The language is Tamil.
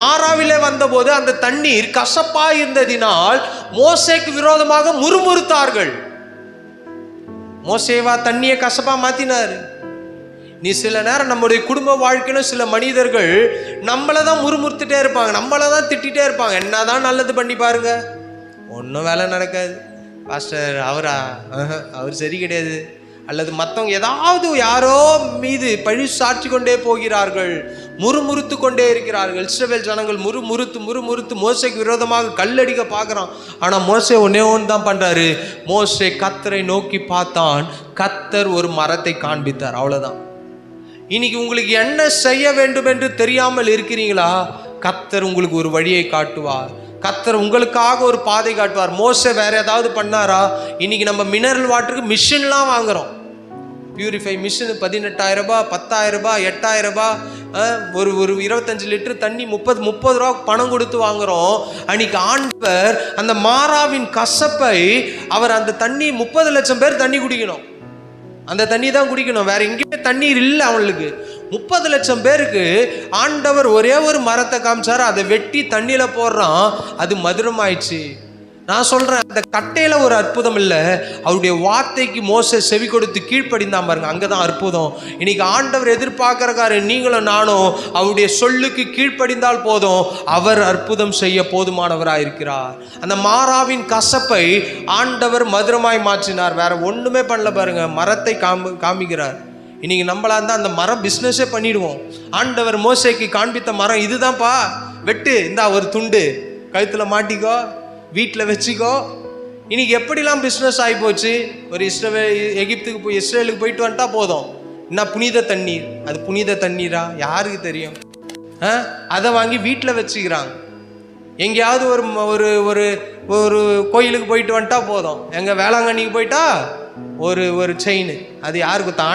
ஆறாவிலே வந்தபோது அந்த தண்ணீர் கசப்பா இருந்ததினால் மோசேக்கு விரோதமாக முறுமுறுத்தார்கள். மோசேவா தண்ணியை கசப்பா மாத்தினாரு? நீ சில நேரம் நம்முடைய குடும்ப வாழ்க்கையில சில மனிதர்கள் நம்மளதான் முறுமுறுத்துட்டே இருப்பாங்க, நம்மளதான் திட்டிகிட்டே இருப்பாங்க. என்னதான் நல்லது பண்ணி பாருங்க, ஒன்றும் வேலை நடக்காது. பாஸ்டர் அவரா, அவர் சரி கிடையாது. அல்லது மற்றவங்க ஏதாவது யாரோ மீது பழி சாட்சி கொண்டே போகிறார்கள், முறுமுறுத்து கொண்டே இருக்கிறார்கள். இஸ்ரவேல் ஜனங்கள் முறுமுறுத்து மோசேக்கு விரோதமாக கல்லடிக்க பார்க்குறான். ஆனால் மோசே ஒன்னே ஒன்று தான் பண்ணுறாரு. மோசே கர்த்தரை நோக்கி பார்த்தான், கர்த்தர் ஒரு மரத்தை காண்பித்தார், அவ்வளோதான். இன்னைக்கு உங்களுக்கு என்ன செய்ய வேண்டும் என்று தெரியாமல் இருக்கிறீங்களா? கர்த்தர் உங்களுக்கு ஒரு வழியை காட்டுவார். கர்த்தர் உங்களுக்காக ஒரு பாதை காட்டுவார். மோசே வேற ஏதாவது பண்ணாரா? இன்னைக்கு நம்ம மினரல் வாட்டருக்கு மிஷின்லாம் வாங்குறோம். பியூரிஃபை மிஷின் 18,000 ரூபாய், 10,000 ரூபாய், 8,000 ரூபாய், ஒரு 25 லிட்டர் தண்ணி 30 ரூபா பணம் கொடுத்து வாங்குறோம். அன்னைக்கு ஆண்டவர் அந்த மாறாவின் கசப்பை, அவர் அந்த தண்ணி 30 லட்சம் பேர் தண்ணி குடிக்கணும், அந்த தண்ணி தான் குடிக்கணும், வேற எங்கேயுமே தண்ணீர் இல்லை அவங்களுக்கு. 30 லட்சம் பேருக்கு ஆண்டவர் ஒரே ஒரு மரத்தை காமிச்சாரு, அதை வெட்டி தண்ணியில போடுறான், அது மதுரம் ஆயிடுச்சு. நான் சொல்றேன், அந்த கட்டையில ஒரு அற்புதம் இல்லை, அவருடைய வார்த்தைக்கு மோசே செவி கொடுத்து கீழ்ப்படிந்தான் பாருங்க, அங்கதான் அற்புதம். இன்னைக்கு ஆண்டவர் எதிர்பார்க்கிறக்காரு நீங்களும் நானும் அவருடைய சொல்லுக்கு கீழ்ப்படிந்தால் போதும், அவர் அற்புதம் செய்ய போதுமானவராக இருக்கிறார். அந்த மாறாவின் கசப்பை ஆண்டவர் மதுரமாய் மாற்றினார், வேற ஒண்ணுமே பண்ணல பாருங்க, மரத்தை காமிக்கிறார். இன்னைக்கு நம்மளா இருந்தா அந்த மரம் பிஸ்னஸே பண்ணிடுவோம். ஆண்டவர் மோசேக்கு காண்பித்த மரம் இதுதான்ப்பா, வெட்டு, இந்தா ஒரு துண்டு கழுத்துல மாட்டிக்கோ, வீட்டில் வச்சுக்கோ. இன்னைக்கு எப்படிலாம் பிஸ்னஸ் ஆகி போச்சு. ஒரு எகிப்துக்கு போய் இஸ்ரேலுக்கு போயிட்டு வந்துட்டா போதும், என்ன புனித தண்ணீர், அது புனித தண்ணீரா யாருக்கு தெரியும்? அதை வாங்கி வீட்டில் வச்சுக்கிறாங்க. எங்கேயாவது ஒரு ஒரு ஒரு கோயிலுக்கு போயிட்டு வந்துட்டா போதும், எங்க வேளாங்கண்ணிக்கு போயிட்டா ஒரு செயின், அது யாருக்கு தான்